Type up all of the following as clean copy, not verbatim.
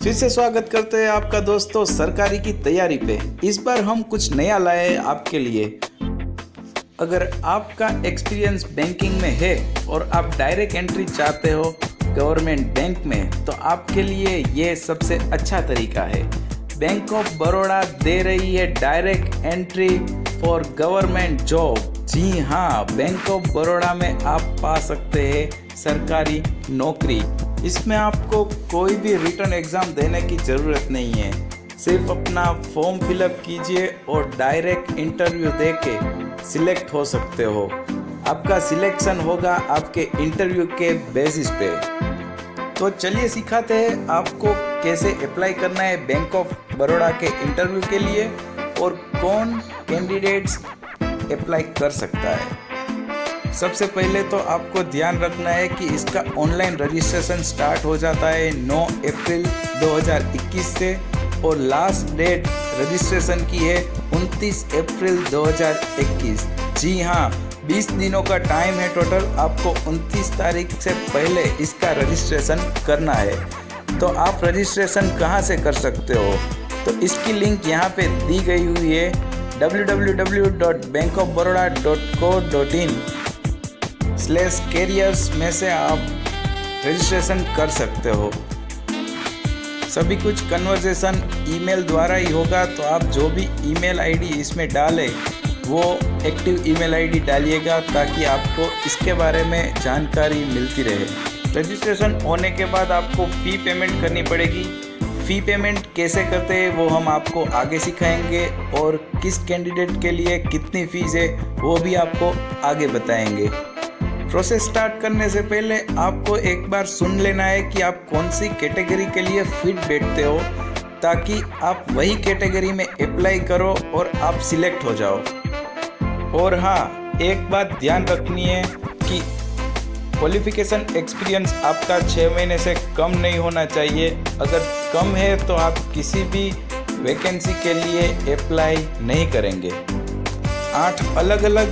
फिर से स्वागत करते हैं आपका दोस्तों सरकारी की तैयारी पे। इस बार हम कुछ नया लाए हैं आपके लिए। अगर आपका एक्सपीरियंस बैंकिंग में है और आप डायरेक्ट एंट्री चाहते हो गवर्नमेंट बैंक में, तो आपके लिए ये सबसे अच्छा तरीका है। बैंक ऑफ बड़ौदा दे रही है direct entry for government job. जी हाँ, बैंक ऑफ बड़ौदा में आप पा सकते हैं सरकारी नौकरी। इसमें आपको कोई भी रिटर्न एग्ज़ाम देने की ज़रूरत नहीं है। सिर्फ अपना फॉर्म फिलअप कीजिए और डायरेक्ट इंटरव्यू देके सिलेक्ट हो सकते हो। आपका सिलेक्शन होगा आपके इंटरव्यू के बेसिस पे। तो चलिए सिखाते हैं आपको कैसे अप्लाई करना है बैंक ऑफ बड़ौदा के इंटरव्यू के लिए और कौन कैंडिडेट्स अप्लाई कर सकता है। सबसे पहले तो आपको ध्यान रखना है कि इसका ऑनलाइन रजिस्ट्रेशन स्टार्ट हो जाता है 9 अप्रैल 2021 से और लास्ट डेट रजिस्ट्रेशन की है 29 अप्रैल 2021। जी हाँ, 20 दिनों का टाइम है टोटल। आपको 29 तारीख से पहले इसका रजिस्ट्रेशन करना है। तो आप रजिस्ट्रेशन कहाँ से कर सकते हो, तो इसकी लिंक यहाँ पे दी गई हुई है www.bankofbaroda.co.in/careers में से आप रजिस्ट्रेशन कर सकते हो। सभी कुछ कन्वर्सेशन ईमेल द्वारा ही होगा, तो आप जो भी ईमेल आईडी इसमें डालें वो एक्टिव ईमेल आईडी डालिएगा ताकि आपको इसके बारे में जानकारी मिलती रहे। रजिस्ट्रेशन होने के बाद आपको फ़ी पेमेंट करनी पड़ेगी। फ़ी पेमेंट कैसे करते हैं वो हम आपको आगे सिखाएंगे और किस कैंडिडेट के लिए कितनी फ़ीस है वो भी आपको आगे बताएंगे। प्रोसेस स्टार्ट करने से पहले आपको एक बार सुन लेना है कि आप कौन सी कैटेगरी के लिए फिट बैठते हो, ताकि आप वही कैटेगरी में अप्लाई करो और आप सिलेक्ट हो जाओ। और हाँ, एक बात ध्यान रखनी है कि क्वालिफ़िकेशन एक्सपीरियंस आपका 6 महीने से कम नहीं होना चाहिए। अगर कम है तो आप किसी भी वैकेंसी के लिए अप्लाई नहीं करेंगे। 8 अलग अलग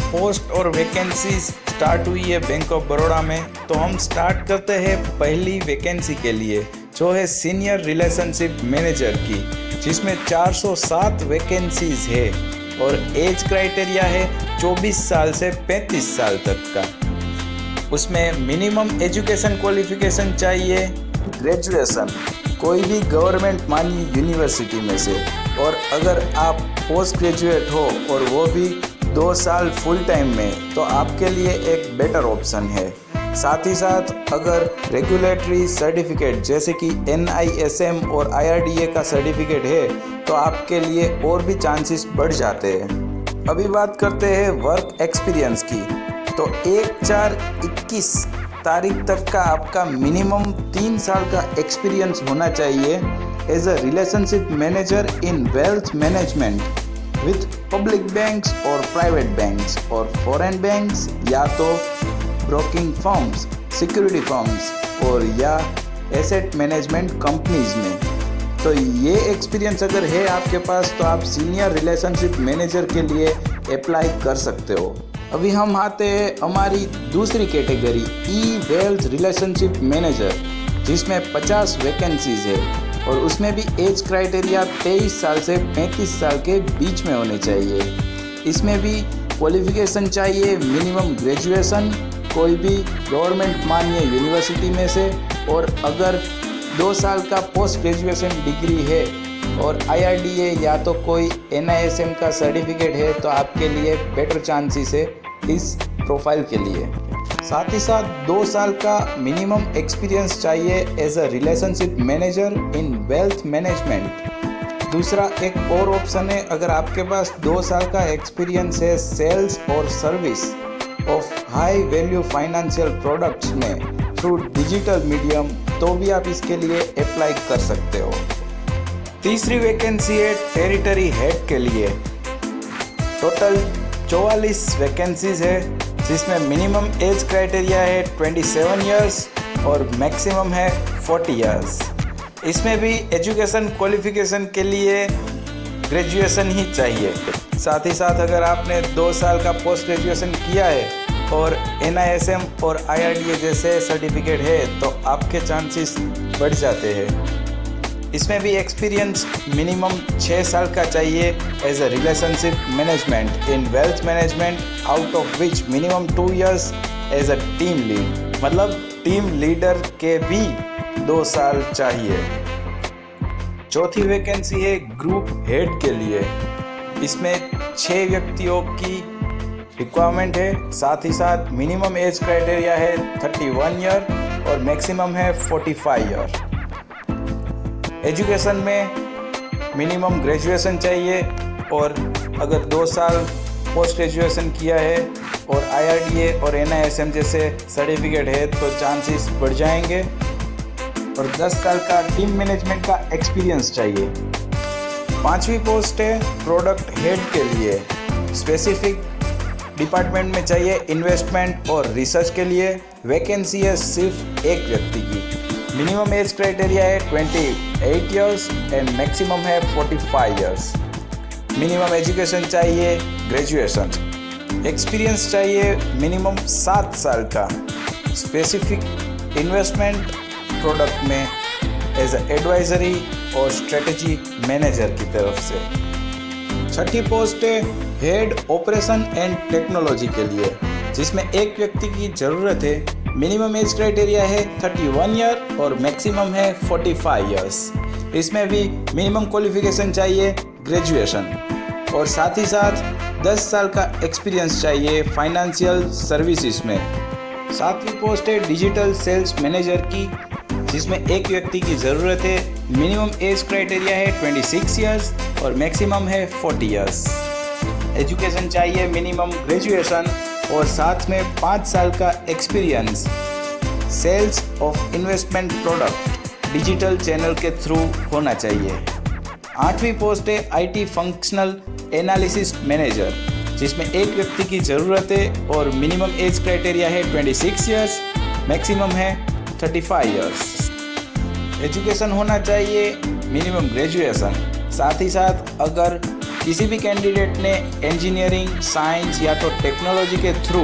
पोस्ट और वैकेंसी स्टार्ट हुई है बैंक ऑफ बड़ौदा में। तो हम स्टार्ट करते हैं पहली वैकेंसी के लिए, जो है सीनियर रिलेशनशिप मैनेजर की, जिसमें 407 वैकेंसीज है और एज क्राइटेरिया है 24 साल से 35 साल तक का। उसमें मिनिमम एजुकेशन क्वालिफिकेशन चाहिए ग्रेजुएशन, कोई भी गवर्नमेंट मानी यूनिवर्सिटी में से। और अगर आप पोस्ट ग्रेजुएट हो और वो भी 2 साल फुल टाइम में, तो आपके लिए एक बेटर ऑप्शन है। साथ ही साथ अगर रेगुलेटरी सर्टिफिकेट जैसे कि NISM और IRDA का सर्टिफिकेट है तो आपके लिए और भी चांसेस बढ़ जाते हैं। अभी बात करते हैं वर्क एक्सपीरियंस की। तो 1/4/21 तारीख तक का आपका मिनिमम 3 साल का एक्सपीरियंस होना चाहिए as a relationship manager in wealth management with public banks और प्राइवेट बैंक्स और फॉरेन बैंक्स, या तो ब्रोकिंग फर्म्स, सिक्योरिटी फर्म्स और या एसेट मैनेजमेंट कंपनीज में। तो ये एक्सपीरियंस अगर है आपके पास तो आप सीनियर रिलेशनशिप मैनेजर के लिए अप्लाई कर सकते हो। अभी हम आते हैं हमारी दूसरी कैटेगरी ई वेल्थ रिलेशनशिप मैनेजर, जिसमें 50 वैकेंसीज है और उसमें भी एज क्राइटेरिया 23 साल से 35 साल के बीच में होने चाहिए। इसमें भी क्वालिफिकेशन चाहिए मिनिमम ग्रेजुएशन, कोई भी गवर्नमेंट मान्य यूनिवर्सिटी में से, और अगर 2 साल का पोस्ट ग्रेजुएशन डिग्री है और IRDA या तो कोई NISM का सर्टिफिकेट है तो आपके लिए बेटर चांसेस है इस प्रोफाइल के लिए। साथ ही साथ 2 साल का मिनिमम एक्सपीरियंस चाहिए as a relationship manager in wealth management. दूसरा एक और ऑप्शन है, अगर आपके पास 2 साल का एक्सपीरियंस है सेल्स और service of high value financial products में थ्रू डिजिटल मीडियम, तो भी आप इसके लिए अप्लाई कर सकते हो। तीसरी वैकेंसी है टेरिटरी हेड के लिए। टोटल 44 वैकेंसीज है, जिसमें मिनिमम एज क्राइटेरिया है 27 ईयर्स और मैक्सिमम है 40 ईयर्स। इसमें भी एजुकेशन क्वालिफिकेशन के लिए ग्रेजुएशन ही चाहिए। साथ ही साथ अगर आपने 2 साल का पोस्ट ग्रेजुएशन किया है और NISM और IRDA जैसे सर्टिफिकेट है तो आपके चांसेस बढ़ जाते हैं। इसमें भी एक्सपीरियंस मिनिमम 6 साल का चाहिए as a relationship management in wealth management, out of which minimum 2 years as a team lead, मतलब टीम लीडर के भी 2 साल चाहिए। चौथी वैकेंसी है ग्रुप हेड के लिए। इसमें 6 व्यक्तियों की रिक्वायरमेंट है। साथ ही साथ मिनिमम एज क्राइटेरिया है 31 ईयर और मैक्सिमम है 45 ईयर। एजुकेशन में मिनिमम ग्रेजुएशन चाहिए और अगर 2 साल पोस्ट ग्रेजुएशन किया है और IRDA और NISM जैसे सर्टिफिकेट है तो चांसेस बढ़ जाएंगे। और 10 साल का टीम मैनेजमेंट का एक्सपीरियंस चाहिए। 5वीं पोस्ट है प्रोडक्ट हेड के लिए। स्पेसिफिक डिपार्टमेंट में चाहिए इन्वेस्टमेंट और रिसर्च के लिए। वैकेंसी है सिर्फ एक व्यक्ति की। मिनिमम एज क्राइटेरिया है 28 ईयर्स एंड मैक्सिमम है 45 ईयर्स। मिनिमम एजुकेशन चाहिए ग्रेजुएशन। एक्सपीरियंस चाहिए मिनिमम 7 साल का स्पेसिफिक इन्वेस्टमेंट प्रोडक्ट में एज एडवाइजरी और स्ट्रेटजी मैनेजर की तरफ से। 6ठी पोस्ट है हेड ऑपरेशन एंड टेक्नोलॉजी के लिए, जिसमें एक व्यक्ति की ज़रूरत है। मिनिमम एज क्राइटेरिया है 31 ईयर और मैक्सिमम है 45 ईयर्स। इसमें भी मिनिमम क्वालिफिकेशन चाहिए ग्रेजुएशन और साथ ही साथ 10 साल का एक्सपीरियंस चाहिए फाइनेंशियल सर्विसेज में। 7वीं पोस्ट है डिजिटल सेल्स मैनेजर की, जिसमें एक व्यक्ति की ज़रूरत है। मिनिमम एज क्राइटेरिया है 26 ईयर्स और मैक्सिमम है 40 ईयर्स। एजुकेशन चाहिए मिनिमम ग्रेजुएशन और साथ में 5 साल का experience sales of investment product digital channel के थ्रू होना चाहिए। 8वीं पोस्ट है IT फंक्शनल एनालिसिस मैनेजर, जिसमें एक व्यक्ति की ज़रूरत है और मिनिमम एज क्राइटेरिया है 26 ईयर्स, मैक्सिमम है 35 ईयर्स। एजुकेशन होना चाहिए मिनिमम ग्रेजुएशन। साथ ही साथ अगर किसी भी कैंडिडेट ने इंजीनियरिंग, साइंस या तो टेक्नोलॉजी के थ्रू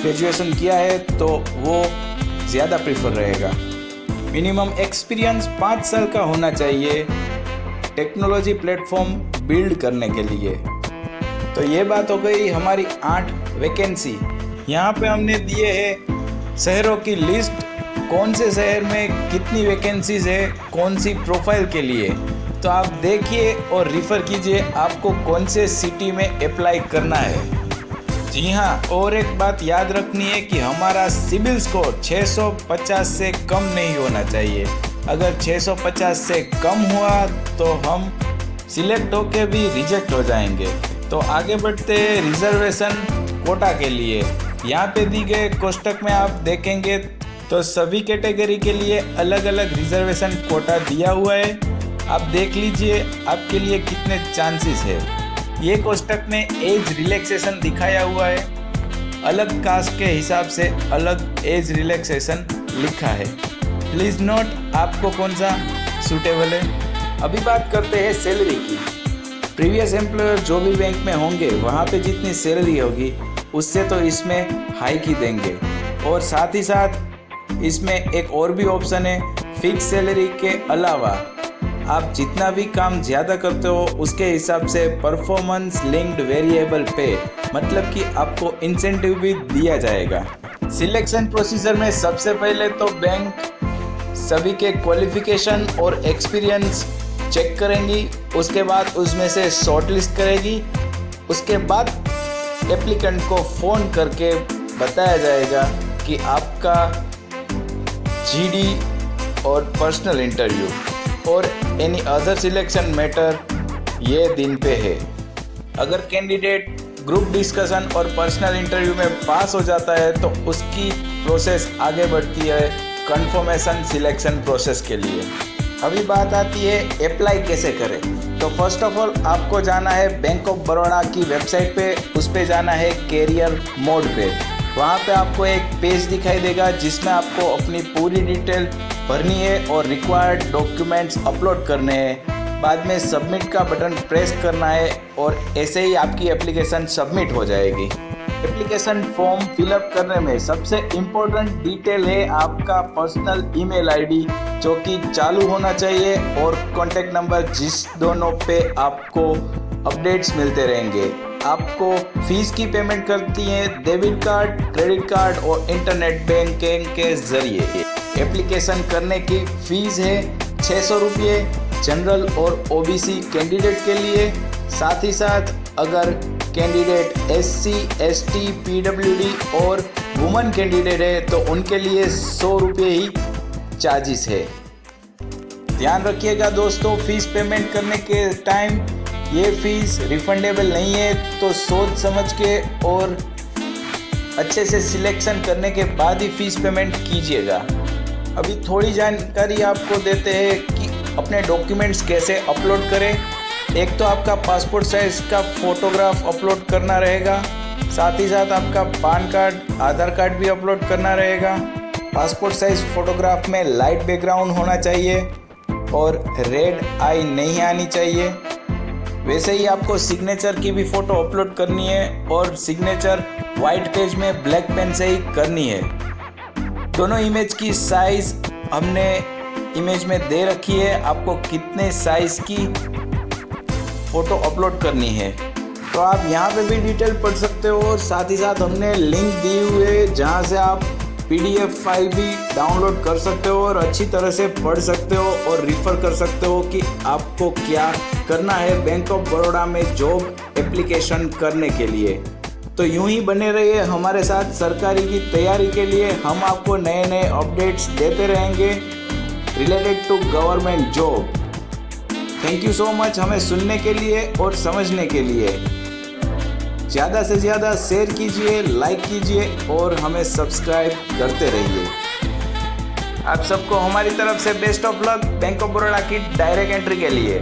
ग्रेजुएशन किया है तो वो ज़्यादा प्रीफर रहेगा। मिनिमम एक्सपीरियंस 5 साल का होना चाहिए टेक्नोलॉजी प्लेटफॉर्म बिल्ड करने के लिए। तो ये बात हो गई हमारी 8 वैकेंसी। यहाँ पे हमने दिए हैं शहरों की लिस्ट, कौन से शहर में कितनी वैकेंसीज है कौन सी प्रोफाइल के लिए। तो आप देखिए और रिफ़र कीजिए आपको कौन से सिटी में अप्लाई करना है। जी हाँ, और एक बात याद रखनी है कि हमारा सिबिल स्कोर 650 से कम नहीं होना चाहिए। अगर 650 से कम हुआ तो हम सिलेक्ट होके भी रिजेक्ट हो जाएंगे। तो आगे बढ़ते हैं रिजर्वेशन कोटा के लिए। यहाँ पे दी गए कोष्टक में आप देखेंगे तो सभी कैटेगरी के लिए अलग अलग रिजर्वेशन कोटा दिया हुआ है। आप देख लीजिए आपके लिए कितने चांसेस है। ये कोष्टक में एज रिलैक्सेशन दिखाया हुआ है, अलग कास्ट के हिसाब से अलग एज रिलैक्सेशन लिखा है। प्लीज़ नोट आपको कौन सा सूटेबल है। अभी बात करते हैं सैलरी की। प्रीवियस एम्प्लॉयर जो भी बैंक में होंगे वहाँ पे जितनी सैलरी होगी उससे तो इसमें हाइक ही देंगे। और साथ ही साथ इसमें एक और भी ऑप्शन है, फिक्स सैलरी के अलावा आप जितना भी काम ज़्यादा करते हो उसके हिसाब से परफॉर्मेंस लिंक्ड वेरिएबल पे, मतलब कि आपको इंसेंटिव भी दिया जाएगा। सिलेक्शन प्रोसीजर में सबसे पहले तो बैंक सभी के क्वालिफिकेशन और एक्सपीरियंस चेक करेंगी, उसके बाद उसमें से शॉर्टलिस्ट करेगी। उसके बाद एप्लीकेंट को फ़ोन करके बताया जाएगा कि आपका GD और पर्सनल इंटरव्यू और एनी अदर सिलेक्शन मैटर ये दिन पे है। अगर कैंडिडेट ग्रुप डिस्कशन और पर्सनल इंटरव्यू में पास हो जाता है तो उसकी प्रोसेस आगे बढ़ती है कंफर्मेशन सिलेक्शन प्रोसेस के लिए। अभी बात आती है अप्लाई कैसे करें। तो फर्स्ट ऑफ ऑल आपको जाना है बैंक ऑफ बड़ौदा की वेबसाइट पे, उस पे जाना है कैरियर मोड पे। वहाँ पे आपको एक पेज दिखाई देगा जिसमें आपको अपनी पूरी डिटेल भरनी है और रिक्वायर्ड डॉक्यूमेंट्स अपलोड करने हैं। बाद में सबमिट का बटन प्रेस करना है और ऐसे ही आपकी एप्लीकेशन सबमिट हो जाएगी। एप्लीकेशन फॉर्म फिलअप करने में सबसे इम्पोर्टेंट डिटेल है आपका पर्सनल ईमेल आईडी, जो कि चालू होना चाहिए, और कॉन्टैक्ट नंबर, जिस दोनों पे आपको अपडेट्स मिलते रहेंगे। आपको फीस की पेमेंट करती है डेबिट कार्ड, क्रेडिट कार्ड और इंटरनेट बैंकिंग के जरिए। एप्लीकेशन करने की फीस है 600 रुपये जनरल और ओबीसी कैंडिडेट के लिए। साथ ही साथ अगर कैंडिडेट SC, ST, PWD और वुमन कैंडिडेट है तो उनके लिए 100 रुपये ही चार्जेस है। ध्यान रखिएगा दोस्तों, फीस पेमेंट करने के टाइम ये फीस रिफंडेबल नहीं है, तो सोच समझ के और अच्छे से सिलेक्शन करने के बाद ही फीस पेमेंट कीजिएगा। अभी थोड़ी जानकारी आपको देते हैं कि अपने डॉक्यूमेंट्स कैसे अपलोड करें। एक तो आपका पासपोर्ट साइज का फोटोग्राफ अपलोड करना रहेगा, साथ ही साथ आपका पान कार्ड, आधार कार्ड भी अपलोड करना रहेगा। पासपोर्ट साइज फोटोग्राफ में लाइट बैकग्राउंड होना चाहिए और रेड आई नहीं आनी चाहिए। वैसे ही आपको सिग्नेचर की भी फ़ोटो अपलोड करनी है और सिग्नेचर वाइट पेज में ब्लैक पेन से ही करनी है। दोनों इमेज की साइज़ हमने इमेज में दे रखी है, आपको कितने साइज़ की फ़ोटो अपलोड करनी है तो आप यहाँ पे भी डिटेल पढ़ सकते हो। और साथ ही साथ हमने लिंक दी हुई है जहाँ से आप PDF फाइल भी डाउनलोड कर सकते हो और अच्छी तरह से पढ़ सकते हो और रिफ़र कर सकते हो कि आपको क्या करना है बैंक ऑफ बड़ौदा में जॉब एप्लीकेशन करने के लिए। तो यूं ही बने रहिए हमारे साथ सरकारी की तैयारी के लिए। हम आपको नए नए अपडेट्स देते रहेंगे related to government job. Thank you so much हमें सुनने के लिए और समझने के लिए। ज़्यादा से ज़्यादा शेयर कीजिए, लाइक कीजिए और हमें सब्सक्राइब करते रहिए। आप सबको हमारी तरफ से best of luck bank of Baroda की डायरेक्ट एंट्री के लिए।